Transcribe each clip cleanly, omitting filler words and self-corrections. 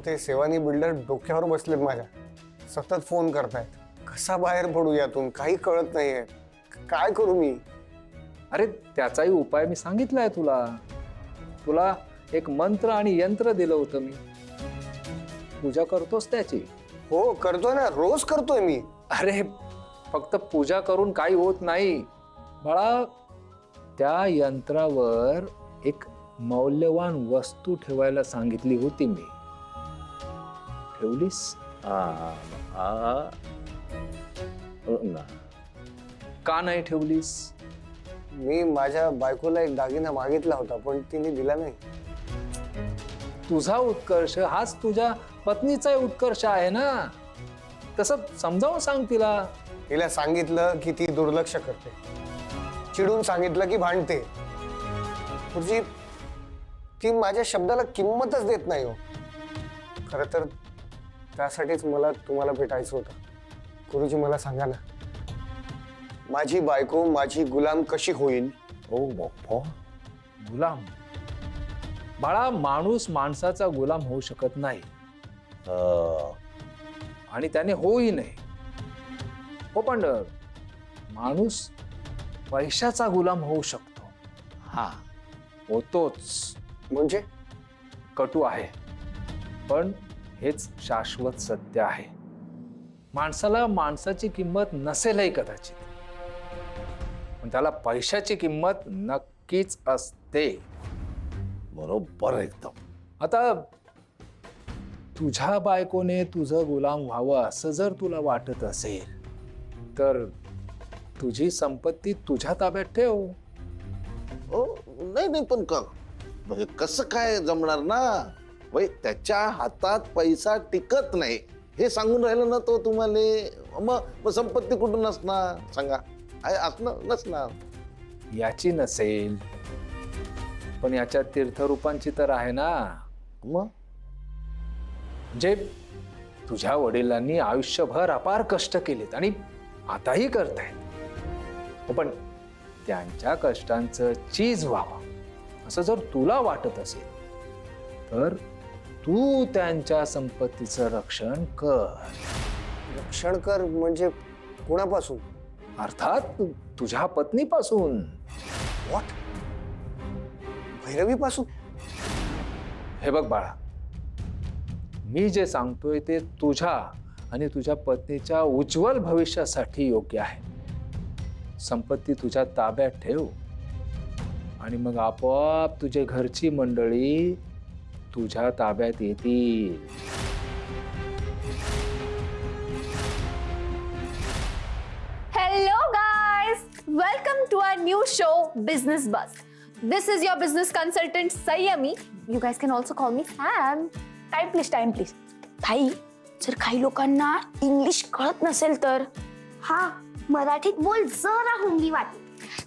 ते सेवानी बिल्डर डोक्यावर बसलेत माझ्या, सतत फोन करतायत. कसा बाहेर पडू यातून काही कळत नाहीये. काय करू मी? अरे त्याचाही उपाय मी सांगितलाय तुला. तुला एक मंत्र आणि यंत्र दिलं होतं मी. पूजा करतोस त्याची? हो करतोय ना, रोज करतोय मी. अरे फक्त पूजा करून काही होत नाही बाळा. त्या यंत्रावर एक मौल्यवान वस्तू ठेवायला सांगितली होती मी. ठेवलीस? का नाही ठेवलीस? मी माझ्या बायकोला एक दागिना मागितला होता पण तिने दिला नाही. तुझा उत्कर्ष हाच तुझ्या पत्नीचा उत्कर्ष आहे ना. तसं समजावून सांग तिला. तिला सांगितलं की ती दुर्लक्ष करते, चिडून सांगितलं की भांडते. गुरुजी ती माझ्या शब्दाला किंमतच देत नाही हो. खरं तर त्यासाठीच मला तुम्हाला भेटायचं होतं. गुरुजी मला सांगा ना, माझी बायको माझी गुलाम कशी होईल? ओ बाप्पा, गुलाम? बाळा माणूस माणसाचा गुलाम होऊ शकत नाही. आणि त्याने होई नाही. हो पण माणूस पैशाचा गुलाम होऊ शकतो. हा होतोच. म्हणजे? कटू आहे पण हेच शाश्वत सत्य आहे. माणसाला माणसाची किंमत नसेलही कदाचित, पण त्याला पैशाची किंमत नक्कीच असते. बरोबर एकदम. आता तुझ्या बायकोने तुझं गुलाम व्हावं असं जर तुला वाटत असेल तर तुझी संपत्ती तुझ्या ताब्यात ठेव. हो नाही नाही पण का म्हणजे कसं काय जमणार ना? वय त्याच्या हातात पैसा टिकत नाही हे सांगून राहिलं ना तो तुम्हाला. मग संपत्ती कुठून असणार सांगा? असणं नसणार. याची नसेल पण याच्या तीर्थरूपांची तर आहे ना. मग जे तुझ्या वडिलांनी आयुष्यभर अपार कष्ट केलेत आणि आताही करतायत, पण त्यांच्या कष्टांचं चीज व्हावं असं जर तुला वाटत असेल तर तू त्यांच्या संपत्तीचं रक्षण कर. रक्षण कर म्हणजे कोणापासून? अर्थात तुझ्या पत्नीपासून. व्हॉट? भैरवीपासून? हे बघ बाळा, मी जे सांगतोय ते तुझ्या आणि तुझ्या पत्नीच्या उज्ज्वल भविष्यासाठी योग्य आहे. संपत्ती तुझ्या ताब्यात ठेव आणि मग आपोआप तुझे घरची मंडळी तुझ्या ताब्यात येतील. Hello guys, welcome to our new show Business Buzz. This is your business consultant Sayami. You guys can also call me Sam. Time please. भाई जर काही लोकांना इंग्लिश कळत नसेल तर हा मराठीत बोल जरा हुंगी वाटेल.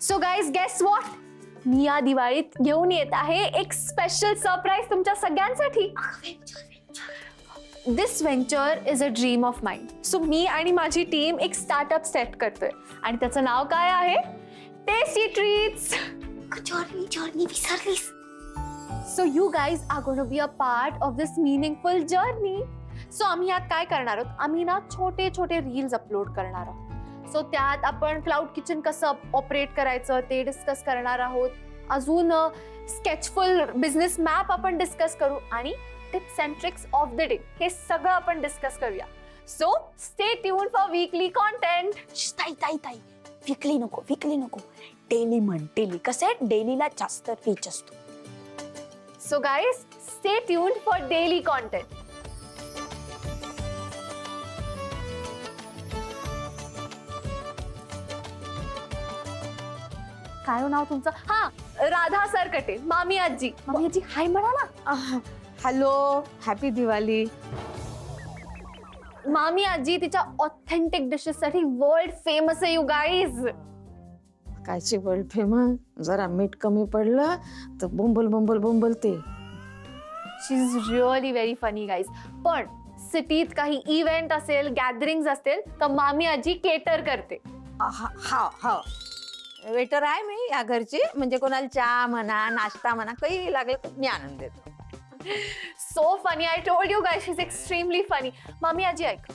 So guys, guess what? मी या दिवाळीत घेऊन येत आहे एक स्पेशल सरप्राईज तुमच्या सगळ्यांसाठी. This venture is a dream of mind. So मी आणि माझी टीम एक स्टार्टअप सेट करतोय आणि त्याचं नाव काय आहे? Tasty treats. जर्नी विसरलीस. So you guys are going to be a part of this meaningful journey. So आम्ही यात काय करणार आहोत? आम्ही ना छोटे छोटे रील्स अपलोड करणार आहोत. सो त्यात आपण क्लाउड किचन कसं ऑपरेट करायचं ते डिस्कस करणार आहोत. अजून स्केचफुल बिझनेस मॅप आपण डिस्कस करू आणि tips and tricks of the day हे सगळं आपण डिस्कस करूया. So stay tuned for weekly content. ताई विकली नको. डेली म्हण. डेली कसं आहे, डेलीला जास्त रीच असतो. So guys, stay tuned for daily content. काय हो नाव तुमचं? हा, राधा सरकटे. मामी आजी हाय म्हणा ना. Hello, happy Diwali. मामी आजी तिच्या ऑथेंटिक डिशेस साठी वर्ल्ड फेमस आहे. यू गाईज कायची वर्ल्ड फेमस? जरा मीठ कमी पडलं तर बोंबलते. She is really very funny guys. पण सिटीत काही इव्हेंट असेल, गॅदरिंग असतील तर मामी आजी केटर करते. हा वेटर आहे मी या घरची. म्हणजे कोणाला चहा म्हणा, नाश्ता म्हणा, काही लागलं तर मी आणून देतो. So funny. I told you guys she is extremely funny. मामी आजी ऐक,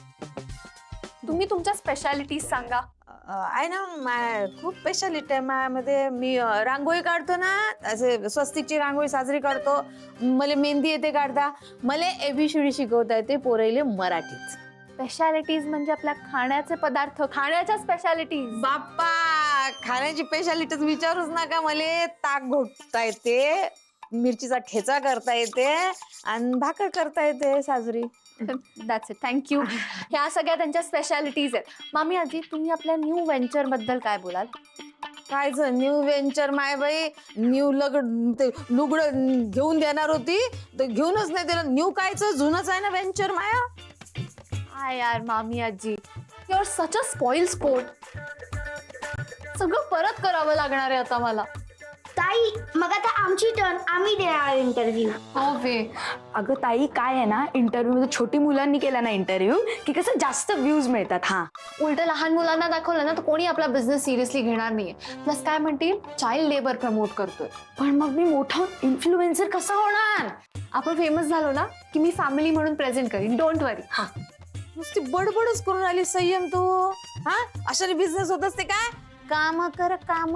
तुम्ही तुमच्या स्पेशालिटीज सांगा. आहे ना खूप स्पेशालिटी आहे माझ्यामध्ये. मी रांगोळी काढतो ना, असे स्वस्तिकची रांगोळी साजरी करतो. मला मेहंदी येते काढता. मला ABCD शिकवता येते पोराईले मराठीत. स्पेशालिटीज म्हणजे आपल्या खाण्याचे पदार्थ, खाण्याच्या स्पेशालिटीज. बाप्पा, खाण्याची स्पेशालिटीच विचारूच नका. मला ताक घोटता येते, मिरचीचा ठेचा करता येते आणि भाकर करता येते साजरी. That's it. थँक्यू. ह्या सगळ्या त्यांच्या स्पेशालिटीज आहेत. मामी आजी, तुम्ही आपल्या न्यू व्हेंचर बद्दल काय बोलाल? कायचं न्यू व्हेंचर? माय बाई, न्यू लुगडं घेऊन देणार होती तर घेऊनच नाही दिलं. न्यू कायचं, जुनच आहे ना व्हेंचर माया. हाय यार मामी आजी, you R such a spoil sport. सगळं परत करावं लागणार आहे आता मला. ताई, मग आता आमची टर्न, आम्ही देणार इंटरव्ह्यू. अगं ताई, काय आहे ना, इंटरव्ह्यू मध्ये छोटी मुलांनी केला ना इंटरव्ह्यू की कसं जास्त व्ह्यूज मिळतात. हा, उलट लहान मुलांना दाखवलं ना तर कोणी आपला बिझनेस सिरियसली घेणार नाहीये. प्लस काय म्हणतील, चाइल्ड लेबर प्रमोट करतोय. पण मग मी मोठा इन्फ्लुएन्सर कसा होणार? आपण फेमस झालो ना की मी फॅमिली म्हणून प्रेझेंट करीन. डोंट वरी. नुसती बडबडच करून आली संयम तू. हा, अशाने बिझनेस होत असते काय? काम कर, काम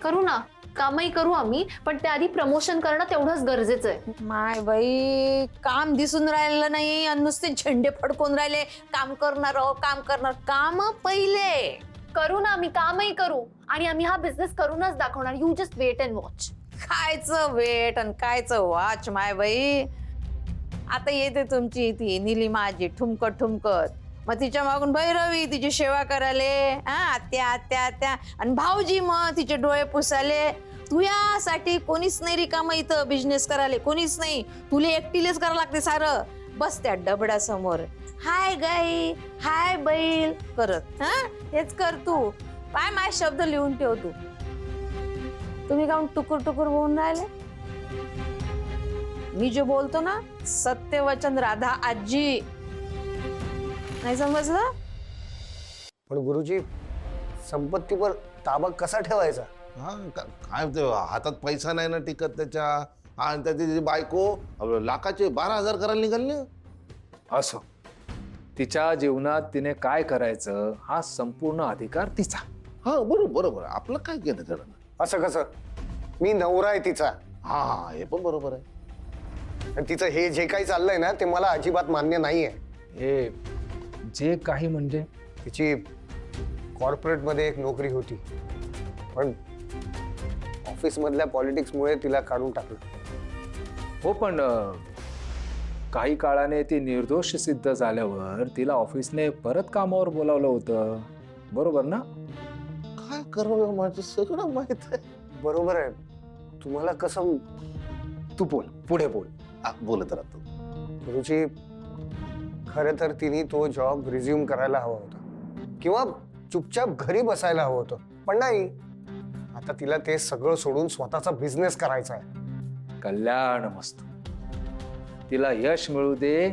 करू ना, कामही करू आम्ही, पण त्याआधी प्रमोशन करणं तेवढंच गरजेचं आहे. माय बाई, काम दिसून राहिलं नाही आणि नुसते झेंडे फडकून राहिले. काम करणार, काम करणार. काम पहिले करू ना, आम्ही कामही करू आणि आम्ही हा बिझनेस करूनच दाखवणार. You just wait and watch. खायचं वेट आणि कायचं वॉच. माय बाई, आता येते तुमची ती निलिमा आजी ठुमकत ठुमकत. मग तिच्या मागून भैरवी तिची सेवा करायले. आत्या आत्या आत्या. आणि भाऊजी मग तिचे डोळे पुसाले. तू यासाठी कोणीच नाही रिकामं इथं बिझनेस करायला, कोणीच नाही. तुला एकटीलेच करावं लागते सारं. बस त्या डबड्यासमोर हाय गाई, हाय बैल करत. हेच कर तू. काय माय शब्द लिहून ठेव तू. तुम्ही काऊन टुकुर टुकुर होऊन राहिले? मी जे बोलतो ना, सत्यवचन राधा आजी. नाही समजलं? पण गुरुजी, संपत्तीवर ताबा कसा ठेवायचा? काय ते हातात पैसा नाही ना टिकत त्याच्या. आणि त्याची बायको लाखाचे 12,000 करायला निघाली. असो, तिच्या जीवनात तिने काय करायचं हा संपूर्ण अधिकार तिचा. हा, बरोबर बरोबर. आपलं काय केलं त्याला? असं कसं? मी नवरा आहे तिचा. हा, हे पण बरोबर आहे. आणि तिचं हे जे काही चाललंय ना ते मला अजिबात मान्य नाहीये. हे जे काही म्हणजे तिची कॉर्पोरेटमध्ये एक नोकरी होती, पण ऑफिसमधल्या पॉलिटिक्समुळे तिला काढून टाकलं. हो, पण काही काळाने ती निर्दोष सिद्ध झाल्यावर तिला ऑफिसने परत कामावर बोलावलं होतं. बरोबर ना? काय करावं माझं सगळं माहित आहे. बरोबर आहे. तुम्हाला कसं? तू बोल, पुढे बोल. बोलत राहतो. गुरुजी, खरं तर तिने तो जॉब रिझ्यूम करायला हवा होता किंवा चुपचाप घरी बसायला हवं होतं, पण नाही. आता तिला ते सगळं सोडून स्वतःचा बिझनेस करायचा आहे. कल्याण मस्त. तिला यश मिळू दे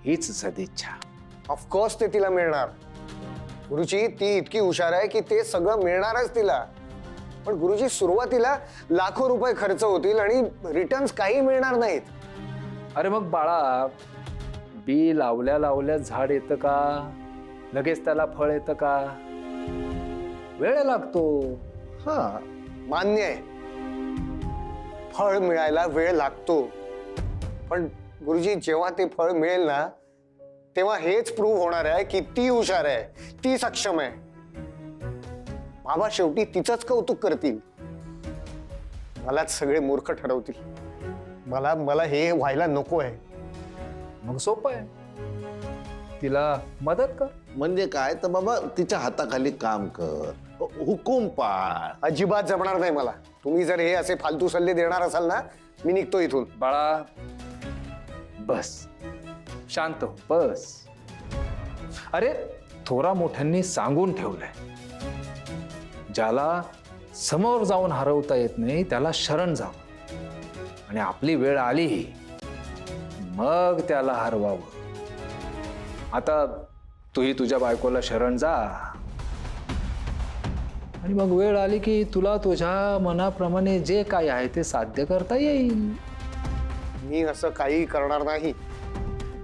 हीच सदिच्छा. ऑफकोर्स ते तिला मिळणार. गुरुजी, ती इतकी हुशार आहे की ते सगळं मिळणारच तिला. पण गुरुजी, सुरुवातीला लाखो रुपये खर्च होतील आणि रिटर्न्स काही मिळणार नाहीत. अरे मग बाळा, बी लावल्या लावल्या झाड येतं का? लगेच त्याला फळ येतं का? वेळ लागतो. हा, मान्य आहे, फळ मिळायला वेळ लागतो. पण गुरुजी, जेव्हा ते फळ मिळेल ना तेव्हा हेच प्रूव्ह होणार आहे की ती हुशार आहे, ती सक्षम आहे. बाबा शेवटी तिचंच कौतुक करतील. मलाच सगळे मूर्ख ठरवतील. मला हे व्हायला नको आहे. मग सोपं आहे, तिला मदत कर. म्हणजे काय तर बाबा तिच्या हाताखाली काम कर, हुकूम पाळ. अजिबात जमणार नाही मला. तुम्ही जर हे असे फालतू सल्ले देणार असाल ना, मी निघतो इथून. बाळा बस, शांत हो, बस. अरे थोरा मोठ्यांनी सांगून ठेवलंय, ज्याला समोर जाऊन हरवता येत नाही त्याला शरण जावं, आणि आपली वेळ आली मग त्याला हरवावं. आता तूही तुझ्या बायकोला शरण जा, आणि मग वेळ आली की तुला तुझ्या मनाप्रमाणे जे काय आहे ते साध्य करता येईल. मी असं काही करणार नाही.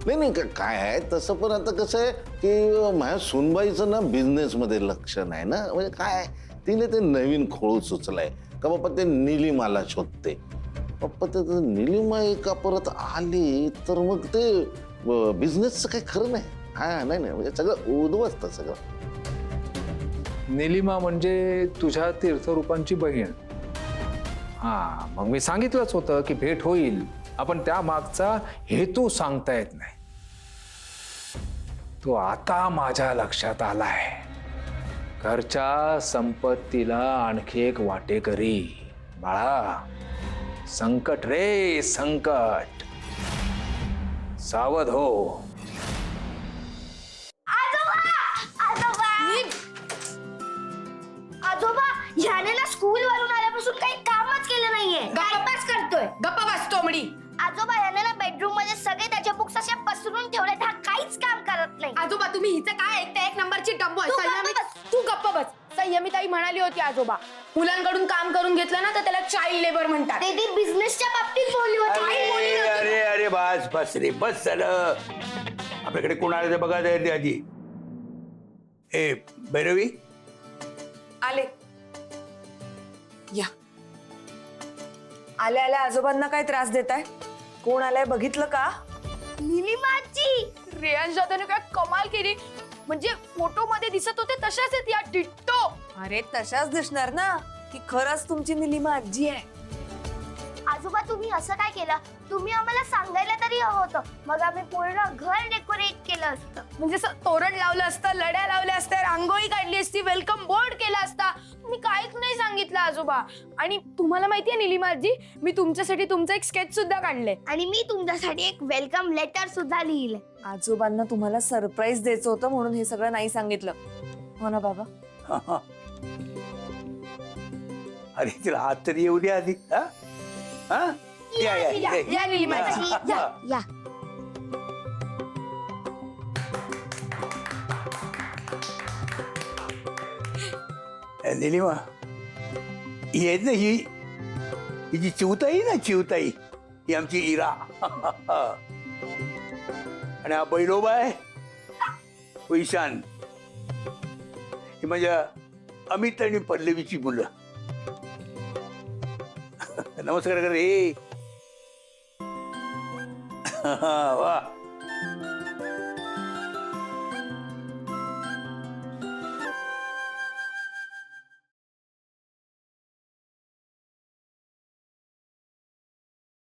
नाही नाही काय आहे तसं, पण आता कसं आहे की माझ्या सुनबाईचं ना बिझनेस मध्ये लक्ष नाही ना. म्हणजे काय तिने ते नवीन खोळ सुचलाय का बाप्पा ते निलिमाला शोधते. बाप्पा ते निलिमा एका परत आली तर मग ते बिझनेसचं काही खरं नाही. हा नाही नाही म्हणजे सगळं उद्ध्वस्त सगळं. निलिमा म्हणजे तुझ्या तीर्थरूपांची बहीण. हा मग मी सांगितलंच होतं की भेट होईल, आपण त्या मागचा हेतू सांगता येत नाही. तो आता माझ्या लक्षात आलाय. घरच्या संपत्तीला आणखी एक वाटेकरी. बाळा, संकट रे संकट, सावध हो. आजोबा ह्याने ना स्कूल वरून आल्यापासून काही कामच केलं नाहीये. टाइमपास करतोय. गप्पा बस तोमडी. आजोबा ह्याने ना बेडरूम मध्ये सगळे त्याचे बुक्स असे पसरून ठेवले. हा काहीच काम करत नाही. आजोबा तुम्ही हिचं काय ऐकताय? एक नंबरची डब्बू आहे. तू गप्प संयमी, बस. तू गप्प बस. संयमिताई म्हणाली होती आजोबा, मुलांकडून काम करून घेतलं ना तर त्याला चाइल्ड लेबर म्हणतात. ते ती बिझनेसच्या बाबतीत बोलली होती. काही बोलली अरे नव्हती. अरे अरे बस बस रे बस झालं. आपल्याकडे कोण आलं ते बघा ते आधी. ए भैरवी, आले या. आल्या आल्या आजोबांना काय त्रास देताय? कोण आलाय बघितलं का? निलिमाची. रेयांश दादाने काय कमाल केली. म्हणजे फोटो मध्ये दिसत होते तशाच आहेत या डिट्टो. अरे तशाच दिसणार ना की खरंच तुमची निलिमा आजी आहे. आजोबा तुम्ही असं काय केलं? तुम्ही आम्हाला सांगायला तरी हवं होतं. मग आम्ही पूर्ण घर डेकोरेट केलं असतं. म्हणजे असं तोरण लावलं असतं, लड्या लावल्या असत्या, रांगोळी काढली असती, वेलकम बोर्ड केला असता. मी काहीच नाही सांगितलं आजोबा. आणि तुम्हाला माहितीये निलिमा आजी, मी तुमच्यासाठी तुमचं एक स्केच सुद्धा काढलंय. आणि मी तुमच्यासाठी एक वेलकम लेटर सुद्धा लिहिलंय. आजोबांना तुम्हाला सरप्राईज द्यायचं होतं म्हणून हे सगळं नाही सांगितलं. हो ना बाबा? हा, हा. अरे तिला हात तरी येऊ द्या आधी. हा? हा? या या या, या निलिमा आजी. या. या. निलिमा ही आहेत ना, ही जी चिवताई ना, चिवताई ही आमची इरा. आणि हा बैलोबा आहे ईशान. ही माझ्या अमित आणि पल्लवीची मुलं. नमस्कार कर रे. वा